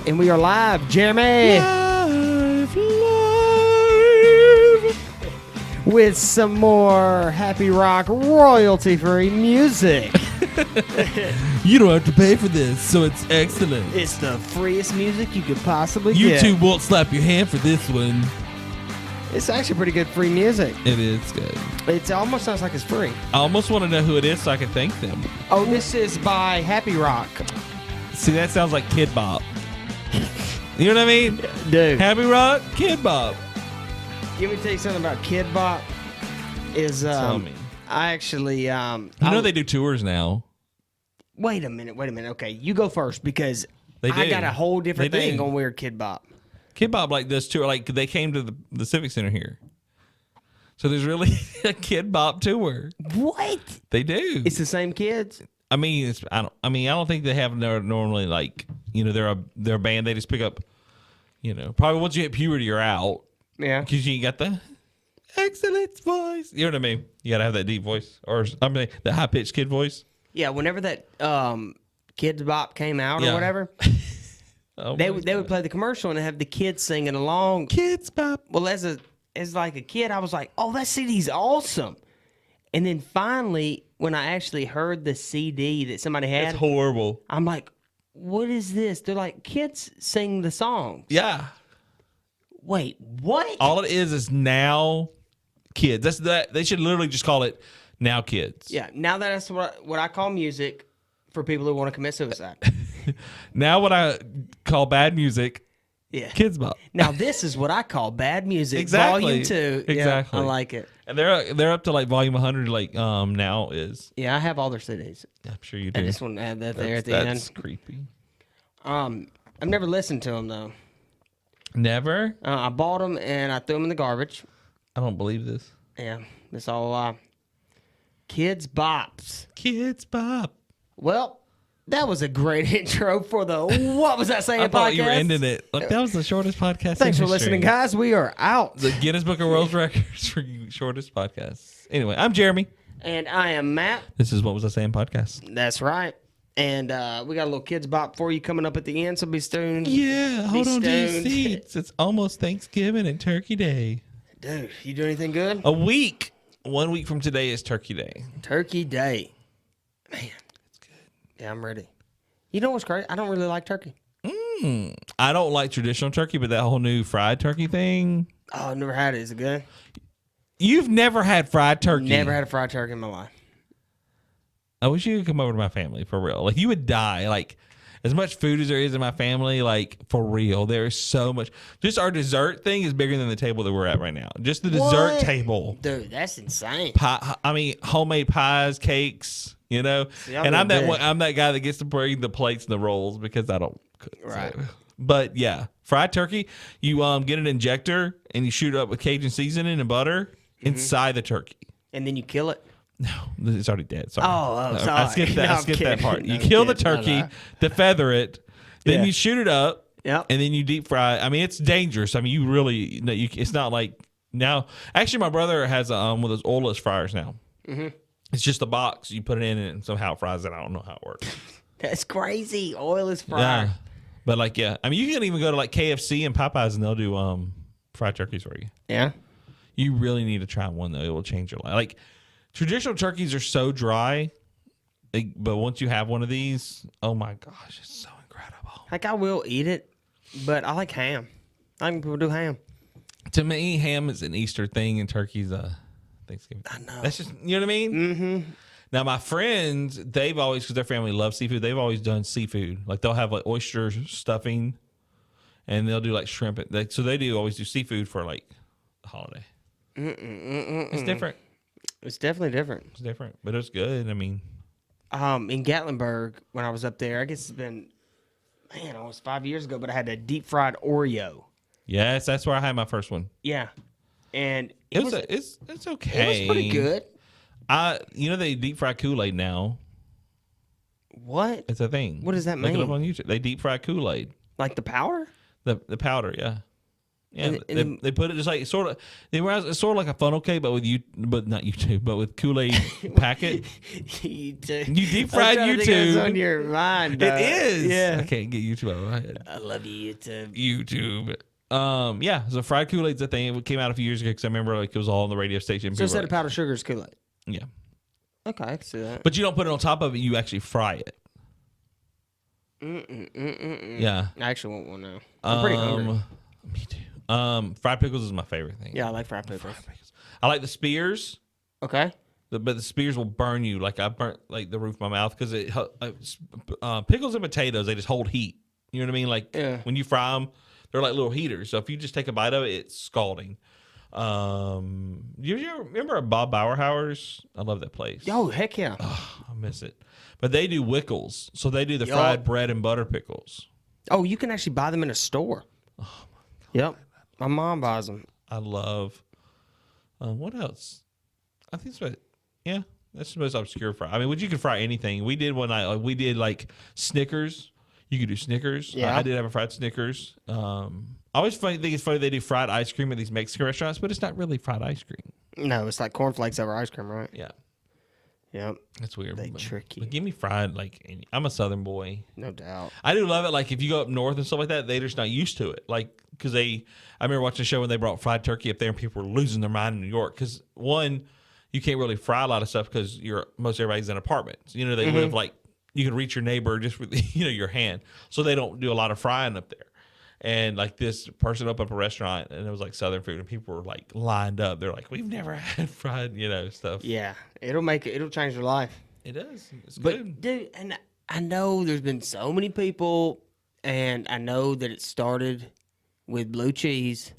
And we are live, Jeremy. Live. With some more happy rock royalty-free music. You don't have to pay for this, so it's excellent. It's the freest music you could possibly get. YouTube won't slap your hand for this one. It's actually pretty good free music. It is good. It almost sounds like it's free. I almost want to know who it is so I can thank them. Oh, this is by Happy Rock. See, that sounds like Kid Bop. You know what I mean? Dude. Happy Rock, Kid Bop. Let me tell you something about Kid Bop. Tell me. I actually... You know they do tours now. Wait a minute. Okay, you go first because They do. I got a whole different They thing do. on Weird Kid Bop. Kid Bop like this tour. Like they came to the Civic Center here. So there's really a Kid Bop tour. What? They do. It's the same kids? I mean, I don't think they have normally like, you know, they're a band. They just pick up, you know, probably once you hit puberty, you're out. Yeah. Because you ain't got the excellent voice. You know what I mean? You got to have that deep voice. Or, I mean, the high-pitched kid voice. Yeah, whenever that Kid Bop came out or Yeah. whatever, Oh they would play the commercial and have the kids singing along. Kids Bop. Well, as like a kid, I was like, oh, that CD's awesome. And then finally, when I actually heard the CD that somebody had, It's horrible. I'm like, what is this? They're like, kids sing the songs. Yeah. Wait, what? All it is now kids. That's that. They should literally just call it Now Kids. Yeah, now that's what I call music for people who want to commit suicide. Now what I call bad music, Yeah. Kids Bop. Now this is what I call bad music. Exactly. Volume 2. Yeah, Exactly. I like it. And they're up to like volume 100 like now is. Yeah, I have all their CDs. I'm sure you do. I just want to add that there at the That's end. creepy. I've never listened to them though. Never? I bought them and I threw them in the garbage. I don't believe this. Yeah, it's all a lie. Kids Bops. Kids Bop. Well, that was a great intro for the What Was I Saying I thought podcast. you were ending it. Look, that was the shortest podcast. Thanks in for listening, history. guys. We are out. The Guinness Book of World Records for shortest podcast. Anyway, I'm Jeremy. And I am Matt. This is What Was I Saying podcast. That's right. And we got a little Kids Bop for you coming up at the end, so be tuned. Yeah, hold on to your stoned. seats. It's almost Thanksgiving and Turkey Day. Dude, you do anything good? 1 week from today is Turkey Day. Turkey Day. Man. It's good. Yeah, I'm ready. You know what's great? I don't really like turkey. I don't like traditional turkey, but that whole new fried turkey thing. Oh, I've never had it. Is it good? You've never had fried turkey. Never had a fried turkey in my life. I wish you could come over to my family for real. Like you would die. Like as much food as there is in my family, like for real, there is so much. Just our dessert thing is bigger than the table that we're at right now. Just the dessert What? table. Dude, that's insane. Pie, I mean, homemade pies, cakes. You know, See, I'm and I'm real that big. one, I'm that guy that gets to bring the plates and the rolls because I don't cook. Right. So. But yeah, fried turkey. You get an injector and you shoot it up with Cajun seasoning and butter inside the turkey. And then you kill it? No, it's already dead. Sorry. Oh, No, sorry. I skipped that. No, I I'm skipped that kidding. part. No, You I'm kill the kidding. turkey, No. defeather it, then Yeah. you shoot it up, Yep. and then you deep fry it. I mean, it's dangerous. I mean, you really, no, it's not like now. Actually, my brother has one of those oilless fryers now. Mm-hmm. It's just a box. You put it in and somehow it fries it. I don't know how it works. That's crazy. Oil is fried. Yeah. But like, yeah. I mean, you can even go to like KFC and Popeyes and they'll do fried turkeys for you. Yeah. You really need to try one though. It will change your life. Like traditional turkeys are so dry, but once you have one of these, oh my gosh, it's so incredible. Like, I will eat it, but I like ham. I think people do ham. To me, ham is an Easter thing and turkey's Thanksgiving. I know. That's just, you know what I mean? Mm-hmm. Now, my friends, they've always, because their family loves seafood, they've always done seafood. Like, they'll have, like, oyster stuffing, and they'll do, like, shrimp. So they do always do seafood for, like, the holiday. It's different. It's definitely different. It's different, but it's good. I mean. In Gatlinburg, when I was up there, I guess it's been, almost 5 years ago, but I had a deep fried Oreo. Yes, that's where I had my first one. Yeah. And It's okay. it was pretty good. They deep fry Kool-Aid now. What? It's a thing. What does that Look it up mean? on YouTube. They deep fry Kool-Aid. Like the power? The powder, yeah. Yeah, they put it just like sort of. It's sort of like a funnel cake, but not YouTube, but with Kool-Aid packet. YouTube. You deep fried YouTube. YouTube. It's on your mind. It is. Yeah. I can't get YouTube out of my head. I love you, YouTube. YouTube. Yeah. So fried Kool-Aid's a thing. It came out a few years ago because I remember like it was all on the radio station. So instead of powdered sugar, it's Kool-Aid. Yeah. Okay, I can see that. But you don't put it on top of it. You actually fry it. Yeah. I actually want one now. I'm pretty hungry. Me too. Fried pickles is my favorite thing. Yeah, I like fried pickles. I like the spears. Okay. But the spears will burn you. Like I burnt like the roof of my mouth because pickles and potatoes, they just hold heat. You know what I mean? Like when you fry them, they're like little heaters. So if you just take a bite of it, it's scalding. You remember Bob Bauerhauer's? I love that place. Oh, heck yeah. Oh, I miss it. But they do Wickles. So they do the fried bread and butter pickles. Oh, you can actually buy them in a store. Oh, my God. Yep. My mom buys them. I love. What else? I think it's that's the most obscure fry. I mean, you can fry anything. We did one night. Like, we did like Snickers. You could do Snickers. Yeah. I did have a fried Snickers. I always think it's funny they do fried ice cream at these Mexican restaurants, but it's not really fried ice cream. No, it's like cornflakes over ice cream, right? Yeah. Yep. That's weird. They trick you. But give me fried, like, I'm a Southern boy. No doubt. I do love it. Like, if you go up north and stuff like that, they're just not used to it. Like, because I remember watching a show when they brought fried turkey up there and people were losing their mind in New York. Because, one, you can't really fry a lot of stuff because most everybody's in apartments. You know, they live like, you can reach your neighbor just with, your hand. So they don't do a lot of frying up there. And like this person opened up a restaurant and it was like Southern food and people were like lined up. They're like, we've never had fried, stuff. Yeah. It'll change your life. It does. It's good. Dude, and I know there's been so many people, and I know that it started with blue cheese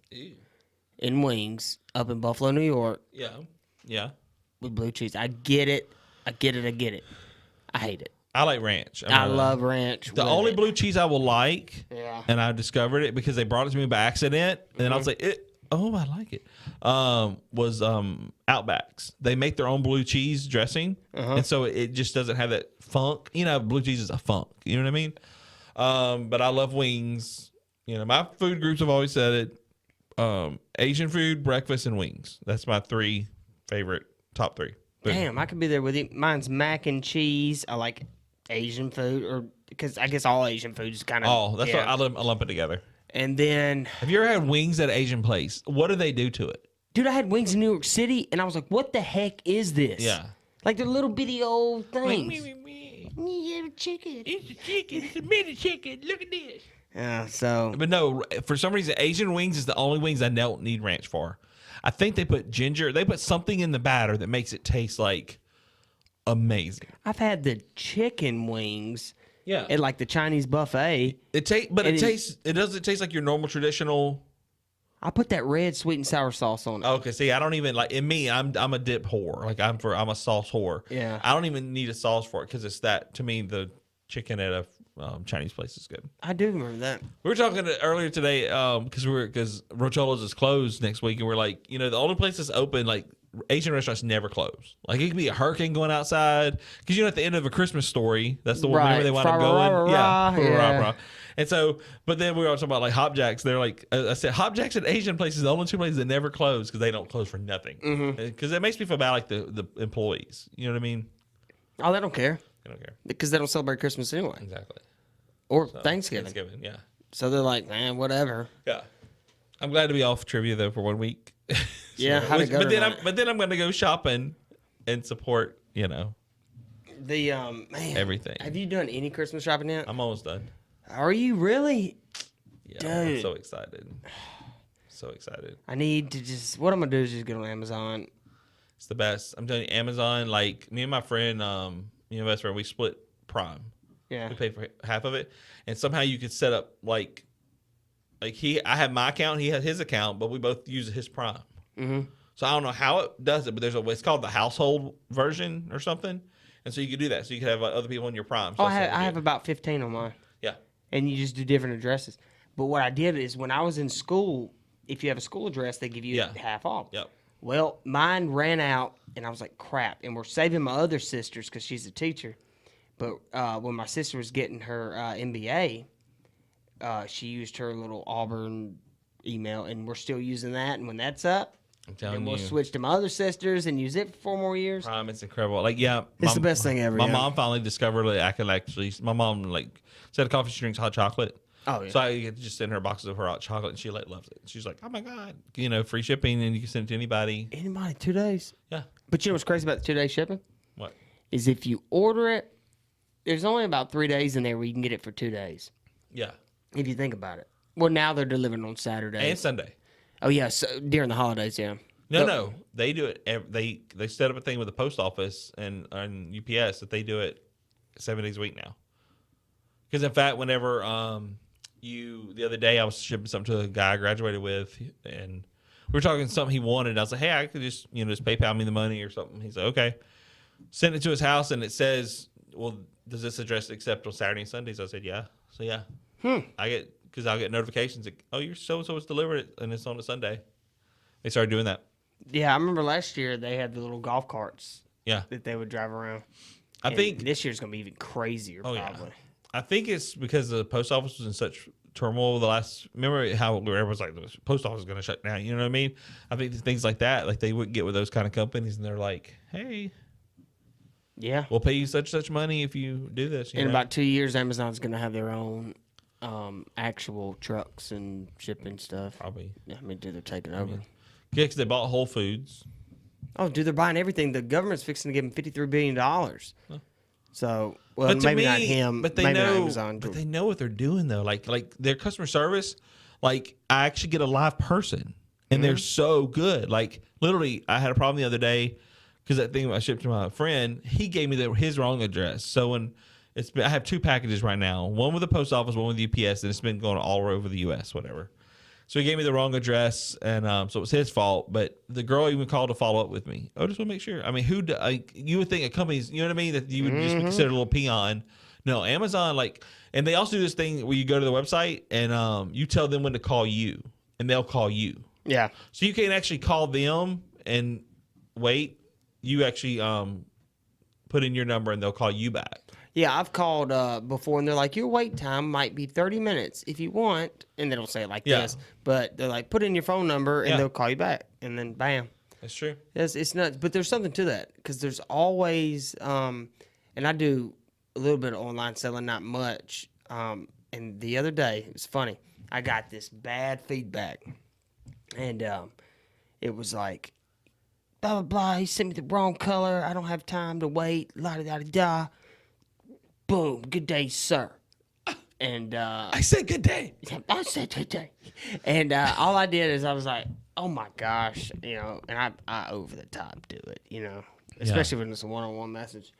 and wings up in Buffalo, New York. Yeah. Yeah. With blue cheese. I get it. I hate it. I like ranch. I love ranch. The only blue cheese I will like, and I discovered it because they brought it to me by accident, and then I was like, I like it, was Outback's. They make their own blue cheese dressing, and so it just doesn't have that funk. Blue cheese is a funk. You know what I mean? But I love wings. My food groups have always said it. Asian food, breakfast, and wings. That's my top three. Damn, I could be there with you. Mine's mac and cheese. I like Asian food, or because I guess all Asian food is kind of. Oh, that's what I lump it together. And then, have you ever had wings at an Asian place? What do they do to it? Dude, I had wings in New York City, and I was like, "What the heck is this?" Yeah, like they're little bitty old things. It's a chicken. It's a chicken. It's a mini chicken. Look at this. Yeah. So, but no, for some reason, Asian wings is the only wings I don't need ranch for. I think they put ginger. They put something in the batter that makes it taste like amazing. I've had the chicken wings. Yeah. At like the Chinese buffet. It doesn't taste like your normal traditional. I put that red sweet and sour sauce on it. Okay, see, I don't even like. In me, I'm a dip whore. Like I'm a sauce whore. Yeah. I don't even need a sauce for it because it's that, to me, the chicken at a Chinese place is good. I do remember that. We were talking earlier today because Rocholo's is closed next week, and we're like, the only place that's open, like Asian restaurants never close. Like it could be a hurricane going outside because at the end of A Christmas Story, that's the one where they wind up going. Yeah. And so, but then we were talking about like Hopjacks. They're like, I said, Hopjacks and Asian places, the only two places that never close because they don't close for nothing. Because it makes me feel bad, like the employees. You know what I mean? Oh, they don't care. They don't care because they don't celebrate Christmas anyway. Exactly. Or Thanksgiving. Thanksgiving, yeah. So they're like, man, whatever. Yeah. I'm glad to be off trivia though for 1 week. Yeah, but then I'm going to go shopping and support, the man, everything. Have you done any Christmas shopping yet? I'm almost done. Are you really? Yeah, Dude. I'm so excited. So excited. I need to what I'm gonna do is just go to Amazon. It's the best. I'm telling you, Amazon. Like me and my friend, best friend, we split Prime. Yeah, we pay for half of it, and somehow you could set up like I have my account, he has his account, but we both use his Prime. So I don't know how it does it, but it's called the household version or something, and so you could do that. So you could have other people in your Prime. So I have about 15 on mine. Yeah, and you just do different addresses. But what I did is when I was in school, if you have a school address, they give you half off. Yep. Well, mine ran out, and I was like, crap. And we're saving my other sister's because she's a teacher. But when my sister was getting her MBA, she used her little Auburn email, and we're still using that. And when that's up, I'm telling then we'll you. switch to my other sisters and use it for 4 more years. It's incredible. Like, yeah. It's the best thing ever. My mom finally discovered that I could actually, my mom, like, instead of coffee, she drinks hot chocolate. Oh, yeah. So I get to just send her boxes of her hot chocolate, and she like loves it. She's like, "Oh my god, free shipping, and you can send it to anybody." Anybody, 2 days. Yeah. But you know what's crazy about the 2-day shipping? What? Is if you order it, there's only about 3 days in there where you can get it for 2 days. Yeah. If you think about it. Well, now they're delivering on Saturday And Sunday. Oh yeah, so during the holidays, yeah. No, they do it. They set up a thing with the post office and UPS that they do it 7 days a week now. Because in fact, whenever the other day I was shipping something to a guy I graduated with, and we were talking something he wanted. I was like, "Hey, I could just just PayPal me the money or something." He's like, "Okay." Sent it to his house, and it says, "Well, does this address accept on Saturday and Sundays?" I said, "Yeah." So yeah, I'll get notifications like, "Oh, your so and so was delivered, and it's on a Sunday." They started doing that. Yeah, I remember last year they had the little golf carts. Yeah, that they would drive around. I think this year's gonna be even crazier. Probably. Yeah. I think it's because the post office was in such turmoil the last. Remember how everyone's like, the post office is going to shut down. You know what I mean? I think things like that, like they would get with those kind of companies, and they're like, "Hey, yeah, we'll pay you such money if you do this." In about 2 years, Amazon's going to have their own actual trucks and shipping stuff. Probably. Yeah, I mean, dude, they're taking over. Yeah, because they bought Whole Foods. Oh, dude, they're buying everything. The government's fixing to give them $53 billion. Huh. So, well, but maybe not him, but they maybe know, not Amazon. But they know what they're doing though. Like their customer service, like I actually get a live person, and they're so good. Like literally, I had a problem the other day because that thing I shipped to my friend, he gave me his wrong address. So when I have 2 packages right now, one with the post office, one with UPS, and it's been going all over the U.S. Whatever. So he gave me the wrong address, and so it was his fault. But the girl even called to follow up with me. I just want to make sure. I mean, you would think a company's, you know what I mean, that you would just be considered a little peon. No, Amazon, and they also do this thing where you go to the website and you tell them when to call you, and they'll call you. Yeah. So you can't actually call them and wait. You actually put in your number, and they'll call you back. Yeah, I've called before, and they're like, your wait time might be 30 minutes if you want. And they don't say it like this. But they're like, put in your phone number, and they'll call you back. And then, bam. That's true. It's nuts. But there's something to that. Because there's always, and I do a little bit of online selling, not much. And the other day, it was funny. I got this bad feedback. And it was like, blah, blah, blah. He sent me the wrong color. I don't have time to wait. La-da-da-da-da. Boom, good day, sir. And I said good day. I said good day. And all I did is I was like, oh my gosh, and I over the top do it, especially when it's a one-on-one message.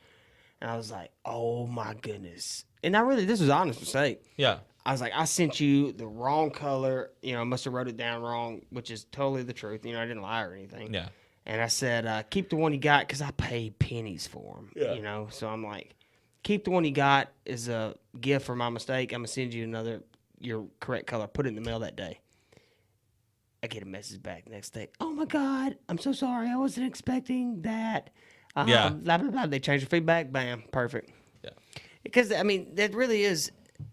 And I was like, oh my goodness. And this was an honest mistake. Yeah. I was like, I sent you the wrong color. I must have wrote it down wrong, which is totally the truth. I didn't lie or anything. Yeah. And I said, keep the one you got because I paid pennies for them. Yeah. So I'm like, keep the one you got as a gift for my mistake. I'm going to send you your correct color. Put it in the mail that day. I get a message back next day. Oh, my God. I'm so sorry. I wasn't expecting that. Yeah. Blah, blah, blah. They change the feedback. Bam. Perfect. Yeah. Because, that really is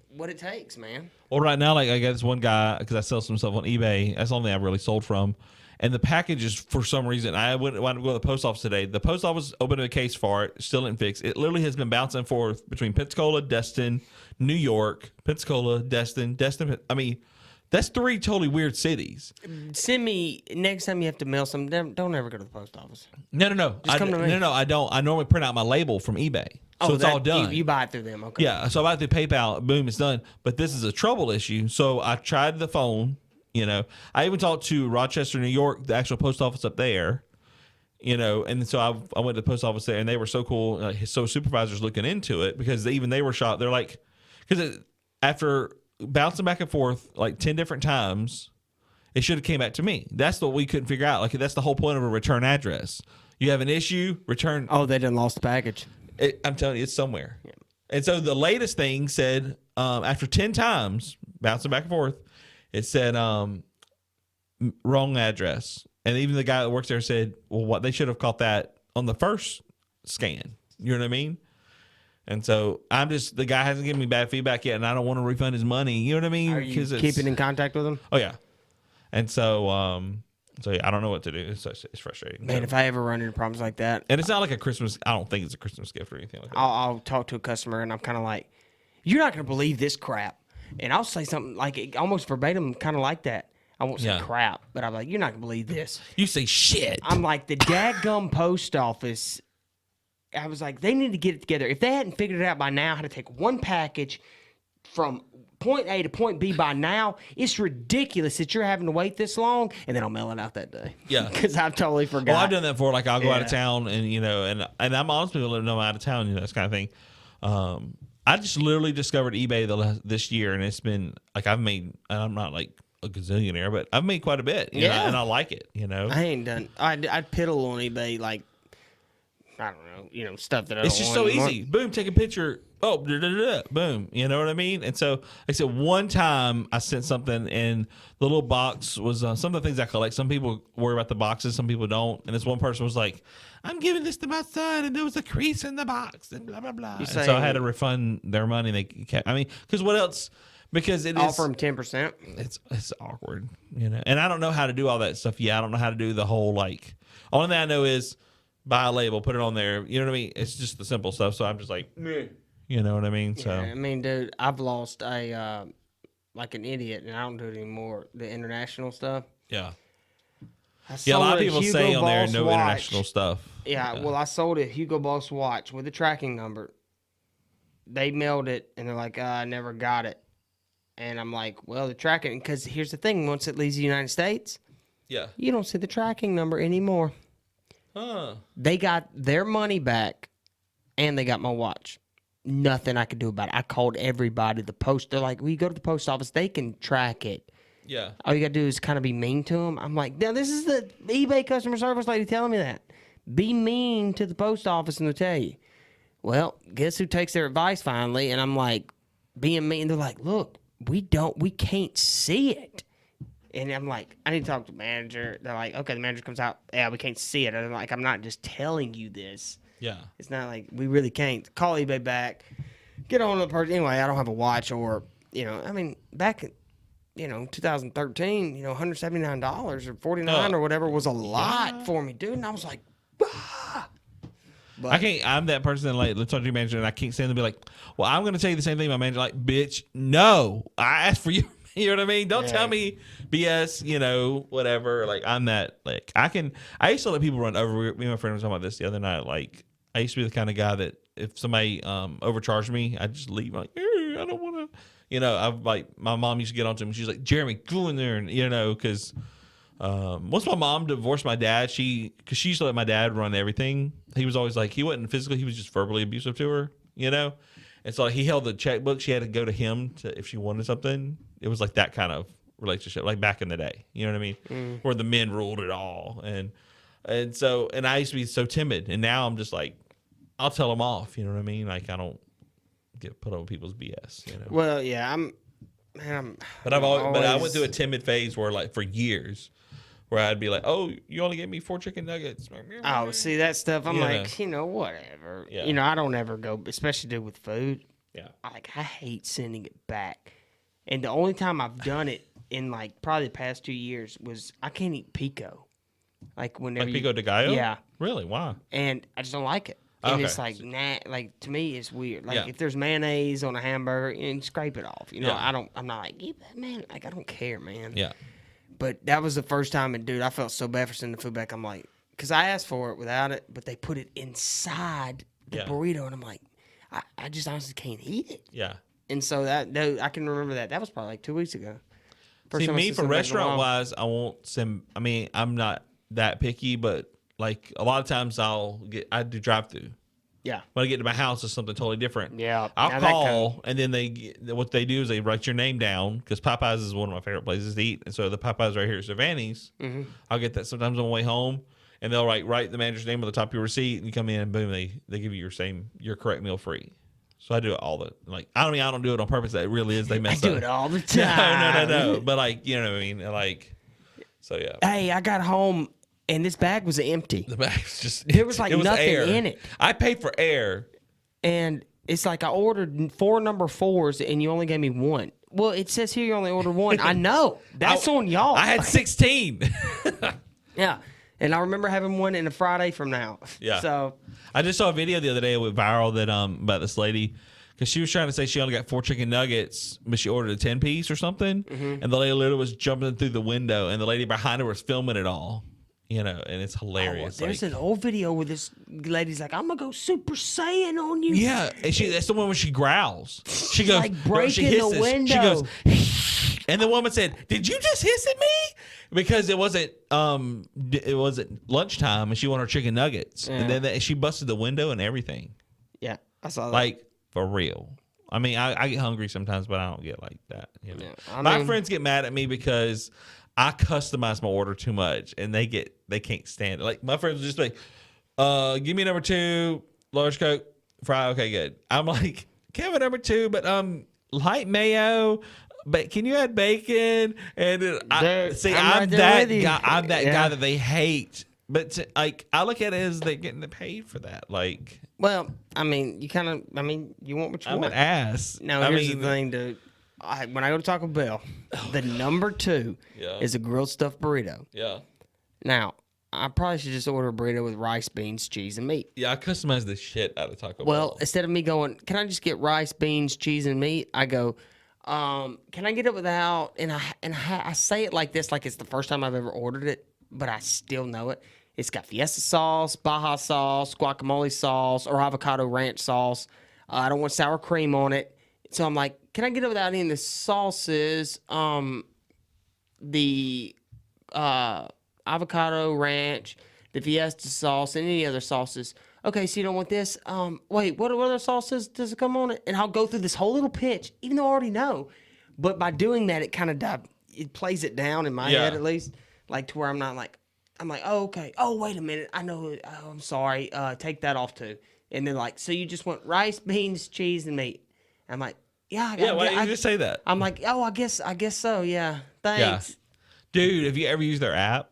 what it takes, man. Well, right now, I got this one guy, because I sell some stuff on eBay. That's the only thing I've really sold from. And the package is, for some reason, I wound up going to the post office today. The post office opened a case for it, still didn't fix. It literally has been bouncing forth between Pensacola, Destin, New York, Pensacola, Destin. I mean, that's 3 totally weird cities. Send me, next time you have to mail something, don't ever go to the post office. No. Just come to me. No, I don't. I normally print out my label from eBay. So it's all done. You buy it through them, okay. Yeah, so I buy it through PayPal, boom, it's done. But this is a trouble issue. So I tried the phone. I even talked to Rochester, New York, the actual post office up there, and so I went to the post office there, and they were so cool. So supervisors looking into it because they were shocked. They're like, because after bouncing back and forth 10 different times, it should have came back to me. That's what we couldn't figure out. That's the whole point of a return address. You have an issue, return. Oh, they done lost the package. I'm telling you, it's somewhere. Yeah. And so the latest thing said, after 10 times bouncing back and forth, it said wrong address. And even the guy that works there said, well, what they should have caught that on the first scan. You know what I mean? And so the guy hasn't given me bad feedback yet, and I don't want to refund his money. You know what I mean? Are you keeping in contact with him? Oh, yeah. And so yeah, I don't know what to do. It's frustrating. Man, if I ever run into problems like that, and it's not like a Christmas. I don't think it's a Christmas gift or anything like that. I'll talk to a customer and I'm kind of like, "You're not gonna believe this crap," and I'll say something like almost verbatim, kind of like that. I won't say crap, but I'm like, "You're not gonna believe this." You say shit. I'm like, the dadgum post office. I was like, they need to get it together. If they hadn't figured it out by now, how to take one package from point A to point B by now, it's ridiculous that you're having to wait this long, and then I'll mail it out that day. Yeah. Because I've totally forgot. Well, I've done that before. Like, I'll go out of town, and, and I'm honestly going to know I'm out of town, this kind of thing. I just literally discovered eBay this year, and it's been, like, I've made, and I'm not, like, a gazillionaire, but I've made quite a bit, know, and I like it, I ain't done, I'd piddle on eBay, like, I don't know, stuff that I don't want. It's just so easy. Boom, take a picture. Oh, boom. You know what I mean? And so, like I said, one time I sent something and the little box was some of the things I collect. Some people worry about the boxes, some people don't. And this one person was like, I'm giving this to my son and there was a crease in the box and blah, blah, blah. And so I had to refund their money. They kept, because what else? Because it offer them 10%. It's awkward, And I don't know how to do all that stuff. Yeah, I don't know how to do the whole, like, only thing I know is buy a label, put it on there. You know what I mean? It's just the simple stuff. So I'm just like, meh. You know what I mean? So dude, I've lost like an idiot, and I don't do it anymore. The international stuff. Yeah. A lot of people say on there no international stuff. Yeah, well, I sold a Hugo Boss watch with a tracking number. They mailed it, and they're like, I never got it. And I'm like, well, the tracking, because here's the thing: once it leaves the United States, you don't see the tracking number anymore. Huh. They got their money back, and they got my watch. Nothing I could do about it. I called everybody. They're like, well, you go to the post office, they can track it. Yeah. All you got to do is kind of be mean to them. I'm like, now this is the eBay customer service lady telling me that. Be mean to the post office and they'll tell you. Well, guess who takes their advice finally? And I'm like, being mean. They're like, look, we can't see it. And I'm like, I need to talk to the manager. They're like, okay, the manager comes out. Yeah, we can't see it. And I'm like, I'm not just telling you this. Yeah. It's not like we really can't. Call eBay back. Get on the person. Anyway, I don't have a watch or, back in, 2013, $179 or $49 or whatever was a lot for me, dude. And I was like, ah. But I'm that person that, like, let's talk to your manager, and I can't stand to be like, well, I'm going to tell you the same thing. My manager, like, bitch, no. I asked for you. You know what I mean? Don't tell me BS, whatever. Like, I'm that, like, I used to let people run over. Me and my friend were talking about this the other night. Like, I used to be the kind of guy that if somebody overcharged me, I'd just leave. I'm like, I don't want to, I'm like, my mom used to get on to me. She's like, Jeremy, go in there. And, because once my mom divorced my dad, because she used to let my dad run everything. He was always like, he wasn't physically, he was just verbally abusive to her, And so he held the checkbook. She had to go to him if she wanted something. It was like that kind of relationship, like back in the day. You know what I mean? Where the men ruled it all. And I used to be so timid. And now I'm just like, I'll tell them off. You know what I mean? Like, I don't get put on people's BS. Well, yeah, But I went through a timid phase where, like, for years, where I'd be like, oh, you only gave me 4 chicken nuggets. Oh, see, that stuff, I'm like, whatever. Yeah. I don't ever go, especially do with food. Yeah. I hate sending it back. And the only time I've done it in, like, probably the past 2 years was I can't eat pico. Like, whenever Like pico de gallo? Yeah. Really? Why? And I just don't like it. And it's like, like, to me, it's weird. Like, if there's mayonnaise on a hamburger, scrape it off. I'm not like, man, like, I don't care, man. Yeah. But that was the first time, and dude, I felt so bad for sending the food back. I'm like, because I asked for it without it, but they put it inside the burrito, and I'm like, I just honestly can't eat it. Yeah. And so I can remember that. That was probably like 2 weeks ago. See, me, for restaurant-wise, I won't send, I'm not that picky, but, like, a lot of times I do drive-through. Yeah. When I get to my house, it's something totally different. Yeah. I'll call, and then what they do is they write your name down, because Popeyes is one of my favorite places to eat. And so the Popeyes right here at Savannah's, I'll get that sometimes on the way home, and they'll write the manager's name on the top of your receipt, and you come in, and boom, they give you your correct meal free. So I do it all I don't do it on purpose. That really is, they mess up. I do it all the time. No. But, like, you know what I mean? Like, so yeah. Hey, I got home, and this bag was empty. The bag was just... There was, like, nothing in it. I paid for air. And it's like I ordered 4 number 4s, and you only gave me 1. Well, it says here you only ordered one. I know. That's on y'all. I had 16. Yeah. And I remember having one in a Friday from now. Yeah. So I just saw a video the other day that went viral that about this lady, because she was trying to say she only got 4 chicken nuggets, but she ordered a 10-piece or something, and the lady literally was jumping through the window, and the lady behind her was filming it all. You know, and it's hilarious. There's an old video where this lady's like, "I'm gonna go Super Saiyan on you." Yeah, and that's the one where she growls. She goes, like breaking she hisses. the window. She goes, and the woman said, "Did you just hiss at me?" Because it wasn't lunchtime, and she wanted her chicken nuggets, and then she busted the window and everything. Yeah, I saw that. Like for real. I mean, I get hungry sometimes, but I don't get like that. You know? Yeah, My friends get mad at me because I customize my order too much, and they can't stand it. Like my friends will just be like, "Give me number 2, large Coke, fry." Okay, good. I'm like, "Kevin, number 2, but light mayo. But can you add bacon?" And I'm that guy. I'm that guy that they hate. But I look at it as they're getting paid for that. Like, well, I mean, you want what you want. I'm an ass. Now, here's the thing, dude. When I go to Taco Bell, the number 2 is a grilled stuffed burrito. Yeah. Now, I probably should just order a burrito with rice, beans, cheese, and meat. Yeah, I customize the shit out of Taco Bell. Well, instead of me going, "Can I just get rice, beans, cheese, and meat?" I go, "Can I get it without?" And I say it like this, like it's the first time I've ever ordered it, but I still know it. It's got fiesta sauce, Baja sauce, guacamole sauce, or avocado ranch sauce. I don't want sour cream on it. So I'm like, "Can I get it without any of the sauces? The avocado ranch, the fiesta sauce, and any other sauces." "Okay, so you don't want this? Wait, what other sauces does it come on it?" And I'll go through this whole little pitch, even though I already know. But by doing that, it kind of it plays it down in my head at least, like to where I'm not like, I'm like, "Oh, okay. Oh, wait a minute. I know. Oh, I'm sorry. Take that off too." And then like, "So you just want rice, beans, cheese, and meat?" I'm like, "Yeah." Why didn't you just say that? I'm like, "Oh, I guess so. Yeah. Thanks." Yeah. Dude, have you ever used their app?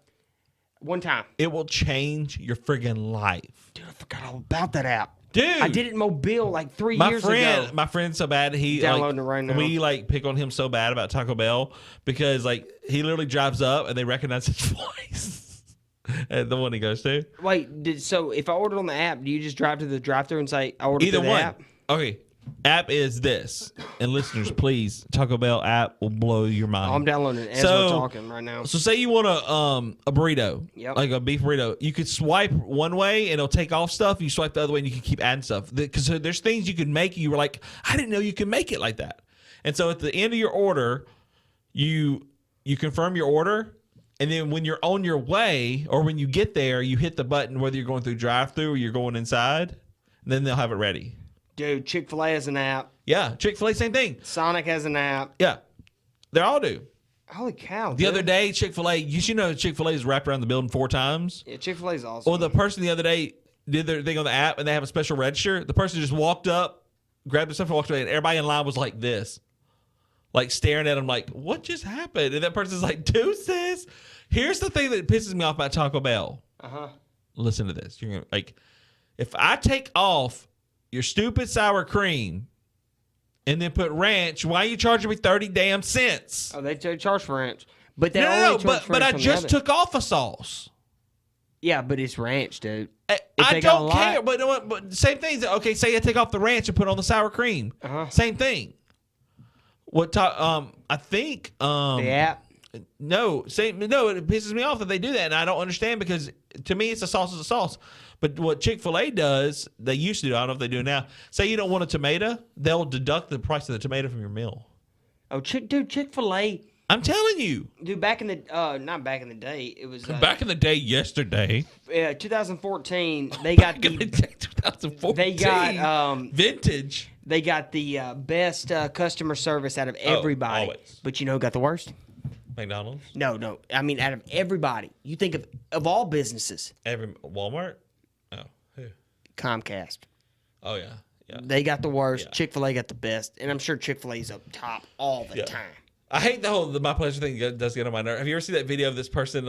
One time. It will change your friggin' life. Dude, I forgot all about that app. Dude, I did it in Mobile like 3 years ago. My friend's so bad. He downloading it right now. We pick on him so bad about Taco Bell because he literally drives up and they recognize his voice. The one he goes to. Wait, so if I ordered on the app, do you just drive to the drive-thru and say, "I ordered either through the one? app"? Okay. App is this, and listeners, please, Taco Bell app will blow your mind. I'm downloading it as we're talking right now. So say you want a burrito, like a beef burrito. You could swipe one way and it'll take off stuff. You swipe the other way and you can keep adding stuff. Because there's things you could make. You were like, "I didn't know you could make it like that." And so at the end of your order, you confirm your order, and then when you're on your way or when you get there, you hit the button whether you're going through drive-thru or you're going inside, and then they'll have it ready. Dude, Chick-fil-A has an app. Yeah, Chick-fil-A, same thing. Sonic has an app. Yeah, they all do. Holy cow. The other day, Chick-fil-A, you should know Chick-fil-A is wrapped around the building 4 times. Yeah, Chick-fil-A is awesome. Well, the person the other day did their thing on the app, and they have a special register. The person just walked up, grabbed the stuff, and walked away, and everybody in line was like this, like staring at them like, "What just happened?" And that person's like, "Deuces." Here's the thing that pisses me off about Taco Bell. Listen to this. You're gonna if I take off your stupid sour cream and then put ranch, why are you charging me 30 damn cents? Oh, they charge for ranch. But they but I just took off a sauce. Yeah, but it's ranch, dude. I don't care. But same thing. Okay, say I take off the ranch and put on the sour cream. Same thing. I think the app. No, it pisses me off that they do that, and I don't understand because to me, it's a sauce is a sauce. But what Chick-fil-A does, they used to do, I don't know if they do it now. Say you don't want a tomato, they'll deduct the price of the tomato from your meal. Oh, Chick-fil-A. I'm telling you. Dude, back in the, not back in the day, it was. Back in the day, yesterday. Yeah, 2014, they got the. 2014. They got. Vintage. They got the best customer service out of everybody. Always. But you know who got the worst? McDonald's? No. I mean, out of everybody. You think of all businesses. Walmart? Oh, who? Comcast. Oh, yeah. They got the worst. Yeah. Chick-fil-A got the best. And I'm sure Chick-fil-A's up top all the time. I hate the my pleasure thing does get on my nerve. Have you ever seen that video of this person,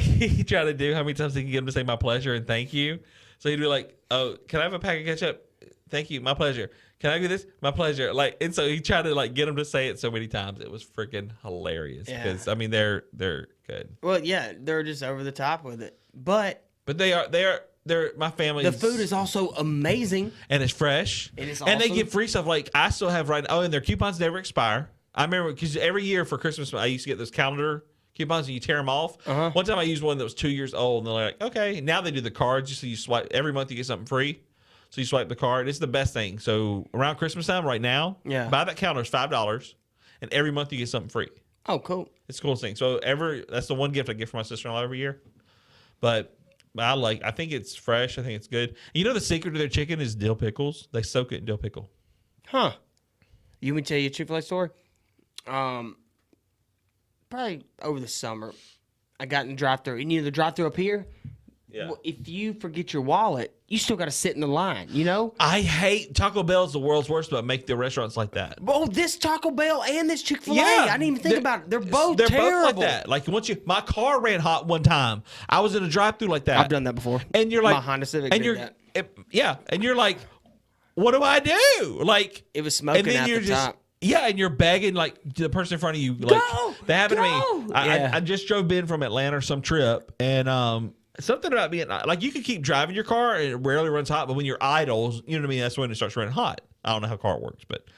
he tried to do how many times he can get him to say my pleasure and thank you? So he'd be like, "Oh, can I have a pack of ketchup? Thank you, my pleasure. Can I do this? My pleasure. Like, and so he tried to like get him to say it so many times. It was freaking hilarious because I mean they're good. Well, yeah, they're just over the top with it, but they're my family. The food is also amazing and it's fresh. It is, and they get free stuff. Like I still have right now. Oh, and their coupons never expire. I remember because every year for Christmas I used to get those calendar coupons and you tear them off. One time I used one that was 2 years old and they're like, okay, now they do the cards. So you swipe every month you get something free. So you swipe the card. It's the best thing. So around Christmas time right now, buy that calendar. It's $5 and every month you get something free. Oh, cool. It's the coolest thing. So that's the one gift I get for my sister-in-law every year. But I think it's fresh. I think it's good. You know the secret to their chicken is dill pickles. They soak it in dill pickle. Huh. You want me to tell you a Chick-fil-A story? Probably over the summer, I got in the drive-thru. And the drive-thru up here, if you forget your wallet, you still got to sit in the line, you know? I hate Taco Bell is the world's worst, but make their restaurants like that. Oh, this Taco Bell and this Chick-fil-A. I didn't even think about it. They're both terrible. Both like that. Like my car ran hot one time. I was in a drive-thru like that. I've done that before. And you're like, my Honda Civic did that. And you're like, what do I do? Like it was smoking at the top. Yeah, and you're begging like the person in front of you. Like, that happened to me. I just drove in from Atlanta or some trip, and something about being like you can keep driving your car and it rarely runs hot, but when you're idle, you know what I mean. That's when it starts running hot. I don't know how car works, but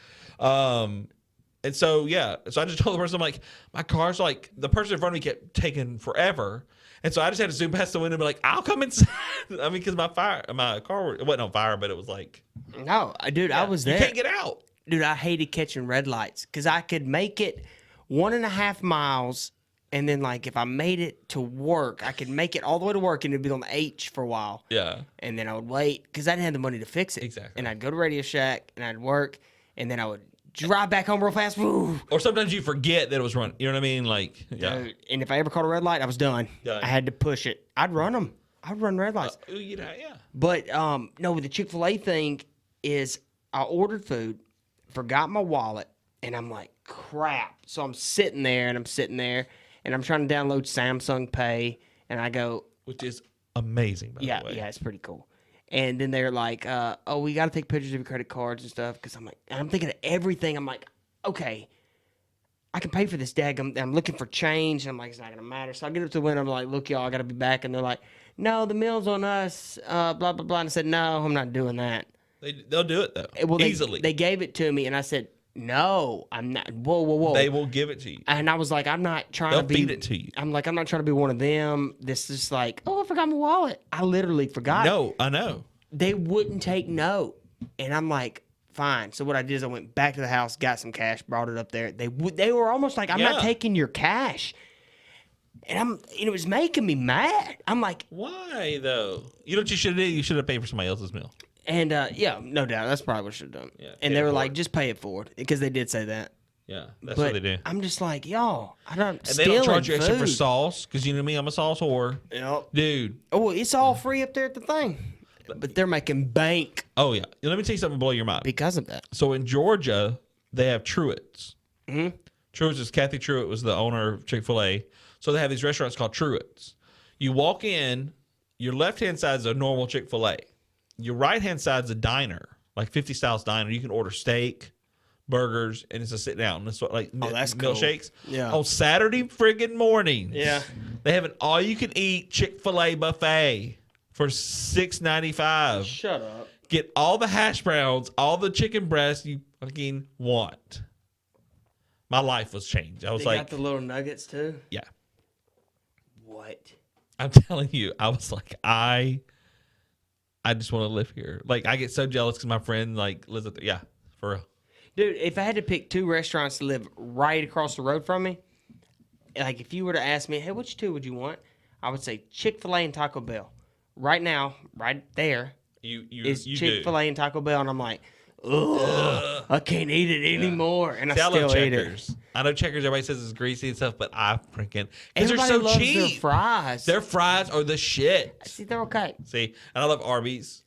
and so so I just told the person, I'm like, my car's like the person in front of me kept taking forever. And so I just had to zoom past the window and be like, I'll come inside. I mean, because my car, it wasn't on fire, but it was like. No, dude, I was there. You can't get out. Dude, I hated catching red lights because I could make it 1.5 miles. And then, like, if I made it to work, I could make it all the way to work and it'd be on the H for a while. Yeah. And then I would wait because I didn't have the money to fix it. Exactly. And I'd go to Radio Shack and I'd work and then I would drive back home real fast. Woo. Or sometimes you forget that it was running. You know what I mean? Like, and if I ever caught a red light, I was done. I had to push it. I'd run them. I'd run red lights. But, no, with the Chick-fil-A thing is I ordered food, forgot my wallet, and I'm like, crap. So I'm sitting there, and I'm trying to download Samsung Pay, and I go. Which is amazing, by the way. Yeah, it's pretty cool. And then they're like, we got to take pictures of your credit cards and stuff. Because I'm thinking of everything. I'm like, okay, I can pay for this daggum. I'm looking for change. And I'm like, it's not going to matter. So I get up to the window. I'm like, look, y'all, I got to be back. And they're like, no, the meal's on us, blah, blah, blah. And I said, no, I'm not doing that. They'll do it, though, easily. They gave it to me, and I said, no, I'm not. Whoa. They will give it to you. And I was like, I'm not trying to be. They'll feed it to you. I'm like, I'm not trying to be one of them. This is like, I forgot my wallet. I literally forgot. No, I know. They wouldn't take no. And I'm like, fine. So what I did is I went back to the house, got some cash, brought it up there. They were almost like, I'm not taking your cash. And it was making me mad. I'm like, why though? You know what you should have did? You should have paid for somebody else's meal. And no doubt, that's probably what I should have done. Yeah, and they were like, just pay it forward because they did say that. Yeah, that's what they do. I'm just like, y'all, I don't. And they don't charge you extra for sauce because you know me, I'm a sauce whore. Yep, dude. Oh, it's all free up there at the thing, but they're making bank. Oh yeah, let me tell you something to blow your mind because of that. So in Georgia, they have Truett's. Mm-hmm. Truett's is Kathy Truett was the owner of Chick-fil-A. So they have these restaurants called Truett's. You walk in, your left-hand side is a normal Chick-fil-A. Your right-hand side is a diner, like 50 Styles diner. You can order steak, burgers, and it's a sit-down. It's like that's milkshakes. Cool. Yeah. On Saturday friggin' mornings, yeah, they have an all-you-can-eat Chick-fil-A buffet for $6.95. Shut up. Get all the hash browns, all the chicken breasts you fucking want. My life was changed. I was they got the little nuggets too? Yeah. What? I'm telling you, I was like, I just want to live here. Like, I get so jealous because my friend, like, lives up there. Yeah, for real. Dude, if I had to pick two restaurants to live right across the road from me, like, if you were to ask me, hey, which two would you want? I would say Chick-fil-A and Taco Bell. Right now, right there, is Chick-fil-A and Taco Bell, and I'm like, ugh, I can't eat it anymore, and I still eat it. I know Checkers, everybody says it's greasy and stuff, but I freaking... Because they're so loves cheap. Their fries. Their fries are the shit. See, they're okay. See, and I love Arby's.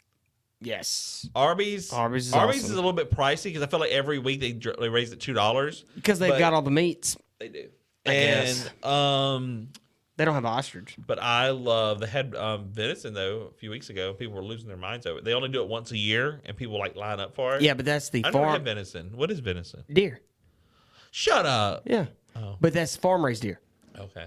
Yes. Arby's is awesome. Is a little bit pricey because I feel like every week they raise it $2. Because they've got all the meats. They do. I guess. They don't have ostrich. But I love. They had venison though a few weeks ago. People were losing their minds over it. They only do it once a year, and people like line up for it. Yeah, but that's the I never farm had venison. What is venison? deer. Shut up. Yeah, but that's farm raised deer. Okay.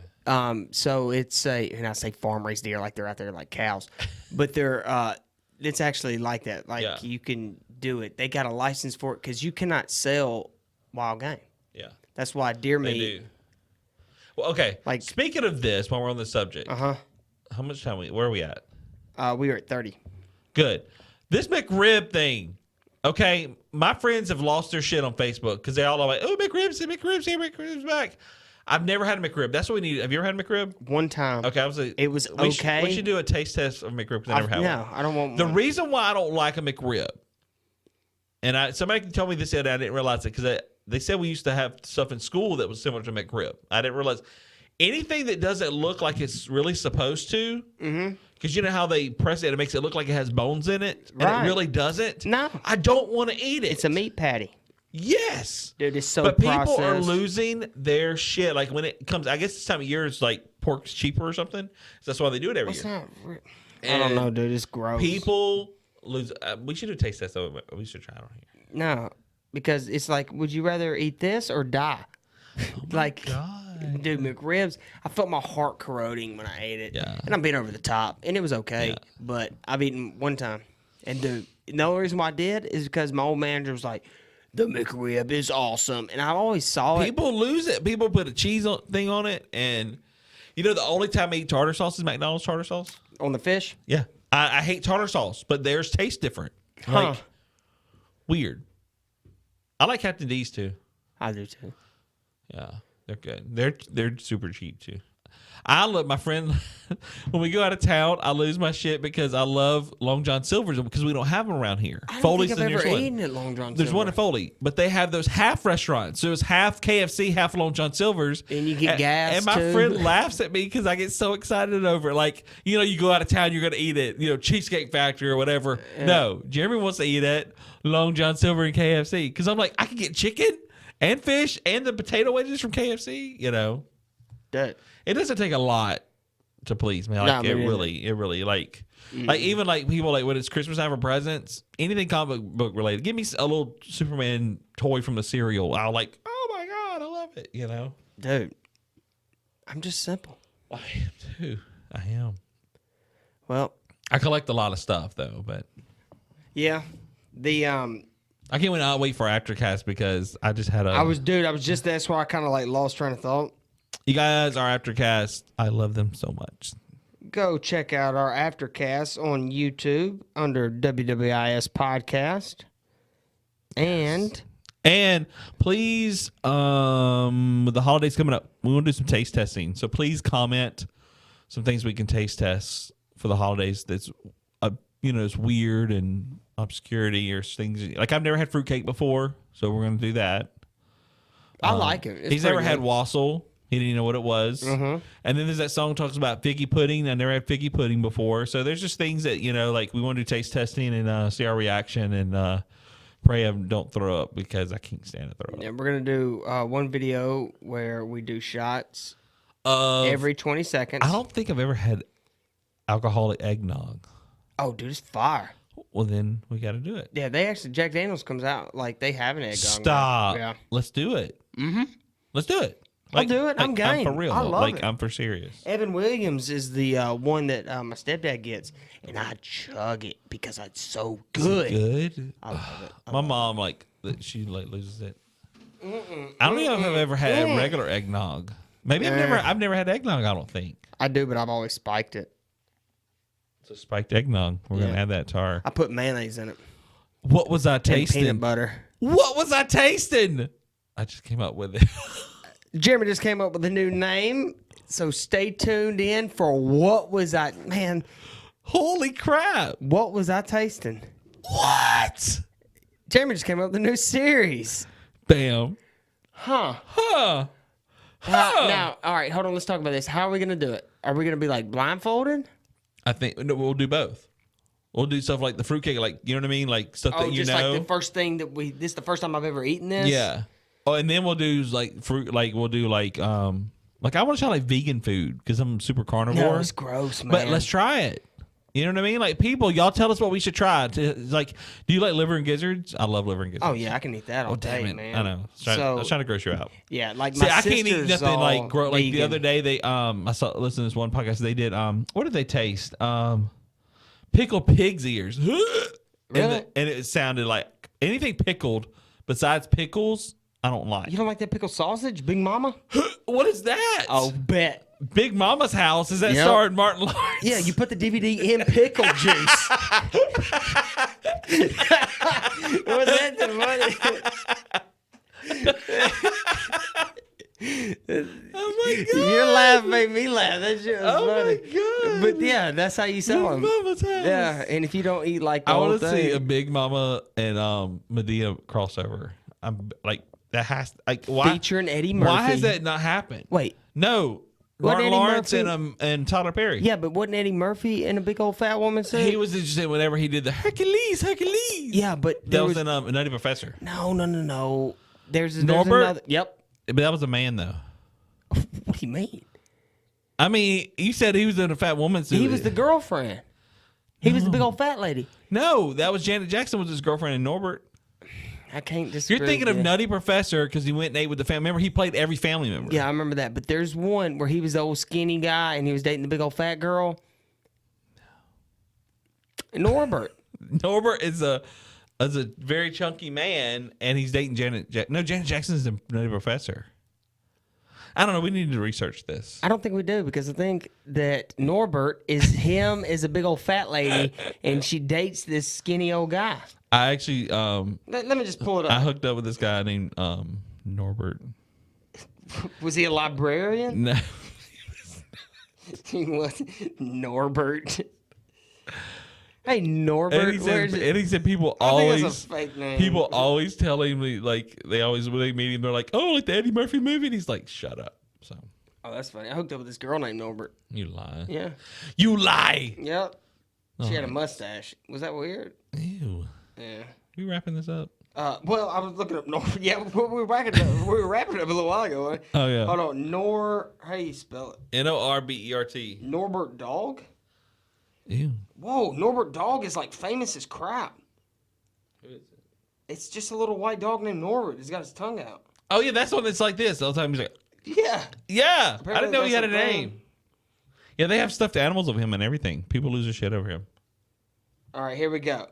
So it's and I say farm raised deer like they're out there like cows, but they're it's actually like that. Like you can do it. They got a license for it because you cannot sell wild game. Yeah. That's why deer They meat. do. Well, okay. Like Speaking of this, while we're on the subject, how much time where are we at? we were at 30. Good. This McRib thing. Okay, my friends have lost their shit on Facebook because they all are like, "Oh, McRib's here, McRib's back." I've never had a McRib. That's what we need. Have you ever had a McRib? One time. Okay, it was okay. We should do a taste test of McRib because I never had one. No, I don't want The one. reason why I don't like a McRib, and somebody told me this the other day, I didn't realize it because they said we used to have stuff in school that was similar to McRib. I didn't realize anything that doesn't look like it's really supposed to. Because you know how they press it, it makes it look like it has bones in it, and it really doesn't. No, I don't want to eat it. It's a meat patty. Yes, dude, it's so. But processed. People are losing their shit. Like when it comes, I guess this time of year it's like pork's cheaper or something. So that's why they do it every year. I don't know, dude. It's gross. People lose. We should do a taste test though. We should try it on here. No, because it's like, would you rather eat this or die? Like, God. Dude, McRibs, I felt my heart corroding when I ate it. Yeah. And I'm being over the top, and it was okay. Yeah. But I've eaten one time, and dude, the only reason why I did is because my old manager was like, "The McRib is awesome," and I always saw it. People lose it. People put a cheese thing on it, and you know the only time I eat tartar sauce is McDonald's tartar sauce. On the fish? Yeah, I hate tartar sauce, but theirs taste different. Like weird. I like Captain D's too. I do too. Yeah, they're good. They're super cheap too. I love my friend. When we go out of town, I lose my shit because I love Long John Silver's because we don't have them around here. I don't Foley's think the I've nearest ever one. eaten at Long John There's Silver. one in Foley, but they have those half restaurants. So it's half KFC, half Long John Silver's. And you get gas, And my too. friend laughs at me because I get so excited over it. Like, you know, you go out of town, you're going to eat it. You know, Cheesecake Factory or whatever. Yeah. No, Jeremy wants to eat at Long John Silver and KFC because I'm like, I can get chicken and fish and the potato wedges from KFC. You know, Dude. It doesn't take a lot to please me. Like, it really like even like people like when it's Christmas time for presents, anything comic book related. Give me a little Superman toy from the cereal. I'll like, oh my God, I love it. You know, Dude, I'm just simple. I am too. I am. Well, I collect a lot of stuff though, but yeah, the I can't wait for aftercast because I just had a. that's why I kind of like lost train of thought. You guys are aftercast. I love them so much. Go check out our aftercast on YouTube under WWIS podcast. And please, with the holidays coming up, we want to do some taste testing. So please comment some things we can taste test for the holidays. That's it's weird and obscurity or things like I've never had fruitcake before, so we're going to do that. I like it. He's never had wassail. He didn't even know what it was. Mm-hmm. And then there's that song talks about figgy pudding. I never had figgy pudding before. So there's just things that, like we want to do taste testing and see our reaction and pray I don't throw up because I can't stand to throw up. Yeah, we're going to do one video where we do shots every 20 seconds. I don't think I've ever had alcoholic eggnog. Oh, dude, it's fire. Well, then we got to do it. Yeah, they actually, Jack Daniels comes out, like they have an eggnog. Stop. Yeah. Let's do it. Mm-hmm. Let's do it. I'll do it. I'm game. I'm for real. I love it. I'm for serious. Evan Williams is the one that my stepdad gets, and I chug it because it's so good. Good. I love it. My mom she loses it. I don't know if I've ever had regular eggnog. Maybe I've never had eggnog. I don't think I do, but I've always spiked it. It's a spiked eggnog. We're gonna add that to our. I put mayonnaise in it. What was I tasting? And peanut butter. What was I tasting? I just came up with it. Jeremy just came up with a new name, so stay tuned in for what was I, man. Holy crap. What was I tasting? What? Jeremy just came up with a new series. Bam. Huh. Now, all right, hold on. Let's talk about this. How are we going to do it? Are we going to be like blindfolded? I think we'll do both. We'll do stuff like the fruitcake, like, you know what I mean? Like stuff that just like the first thing this is the first time I've ever eaten this? Yeah. Oh, and then we'll do like fruit, like we'll do like Like I want to try like vegan food because I'm super carnivore. No, it's gross, man. But let's try it. You know what I mean? Like people, y'all tell us what we should try. Like, do you like liver and gizzards? I love liver and gizzards. Oh yeah, I can eat that all day, man. I know. I was trying to gross you out. Yeah, like See, my I can't eat sister's nothing like all like the vegan. other day they I saw listen to this one podcast they did what did they taste? Pickled pig's ears. Really? And it sounded like anything pickled besides pickles, I don't like. You don't like that pickle sausage, Big Mama? What is that? Oh, bet. Big Mama's House. Is that Yep. starring Martin Lawrence? Yeah, you put the DVD in pickle juice. Was that the Oh my god! Your laugh made me laugh. That shit was Oh funny. my god! But yeah, that's how you sell Big them. Mama's House. Yeah, and if you don't eat like the I whole want to see a thing, Big Mama and Medea crossover. I'm like that has like why featuring Eddie Murphy. why has that not happened? Wait, No, Wasn't Martin Eddie Lawrence Murphy- and Tyler Perry. yeah, but wasn't Eddie Murphy in a big old fat woman suit? He was interested whenever he did the Hercules. Yeah, but That there was was in Nutty Professor. no. There's Norbert? another. Yep. But that was a man though. What do you mean? I mean, you said he was in a fat woman suit. He was the girlfriend. He was the big old fat lady. No, that was Janet Jackson was his girlfriend in Norbert. I can't disagree. You're thinking of with you. Nutty Professor because he went and ate with the family. Remember, he played every family member. Yeah, I remember that. But there's one where he was the old skinny guy and he was dating the big old fat girl. Norbert. Norbert is a very chunky man, and he's dating Janet. No, Janet Jackson's the Nutty Professor. I don't know. We need to research this. I don't think we do because I think that Norbert is him as a big old fat lady and she dates this skinny old guy. I actually Let me just pull it I up. hooked up with this guy named Norbert. Was he a librarian? No. He was Norbert. Hey, Norbert. And he said people I think always that's a fake name. people always tell him like they always when they meet him they're like, oh, like the Eddie Murphy movie, and he's like, shut up. So Oh, that's funny. I hooked up with this girl named Norbert. you lie. Yeah. You lie. Yep. She had a mustache. Was that weird? Ew. Yeah. We wrapping this up? Well, I was looking up Norbert. Yeah, we were wrapping it up a little while ago. Right? Oh yeah. Hold on. How do you spell it? Norbert. Norbert Dog? Ew. Whoa, Norbert Dog is like famous as crap. Who is it? It's just a little white dog named Norbert. He's got his tongue out. Oh yeah, that's one that's like this all the time. He's like, Yeah. yeah. I Apparently didn't know he had that's a a thing. name. Yeah, they have stuffed animals of him and everything. People lose their shit over him. All right, here we go.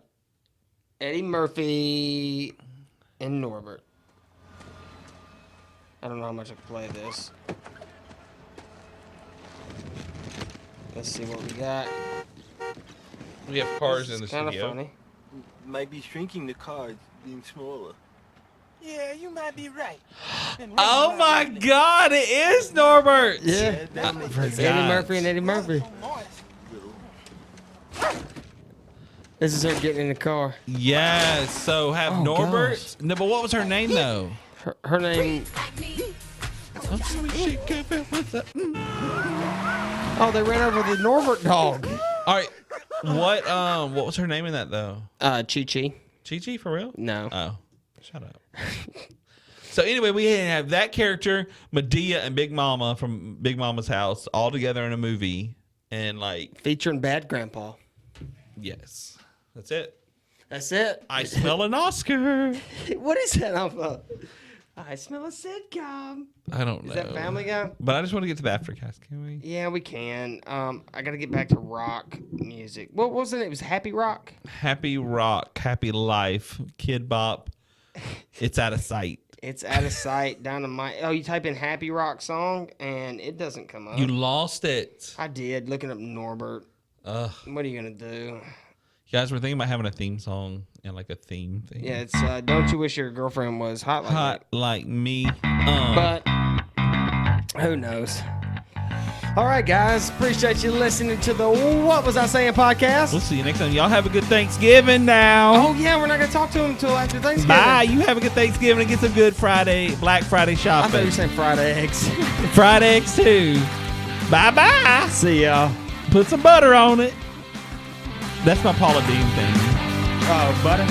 Eddie Murphy and Norbert. I don't know how much I can play this. Let's see what we got. We have cars in the It's kind of studio. funny. Might be shrinking the cards, being smaller. Yeah, you might be right. Oh my God! It is Norbert. Yeah. That'll make forgot. sense. Eddie Murphy and Eddie Murphy. This is her getting in the car. Yes. So have Oh, Norbert. gosh. No, but what was her name though? Her name. Oh, they ran over the Norbert dog. All right. What was her name in that though? Chi Chi. Chi Chi for real? No. Oh, shut up. So anyway, we have that character, Medea and Big Mama from Big Mama's House, all together in a movie, and like, Featuring Bad Grandpa. yes, that's it. That's it. I smell an Oscar. What is that off of? I smell a sitcom. I don't know. Is that Family Guy? But I just want to get to the aftercast. Can we? Yeah, we can. I gotta get back to rock music. What was it? It was Happy Rock. Happy Rock, Happy Life, Kid Bop. It's out of sight. It's out of sight. Dynamite. Oh, you type in Happy Rock song and it doesn't come up. You lost it. I did. Looking up Norbert. Ugh. What are you gonna do? You guys were thinking about having a theme song and like a theme thing. Yeah, it's Don't You Wish Your Girlfriend Was Hot Like Hot like me. That. But who knows? All right, guys. Appreciate you listening to the What Was I Saying podcast. We'll see you next time. Y'all have a good Thanksgiving now. Oh yeah, we're not gonna talk to him until after Thanksgiving. Bye. You have a good Thanksgiving and get some good Black Friday I thought you shopping. were saying fried eggs. Fried eggs too. Bye. See y'all. Put some butter on it. That's my Paula Dean thing. Oh, butter.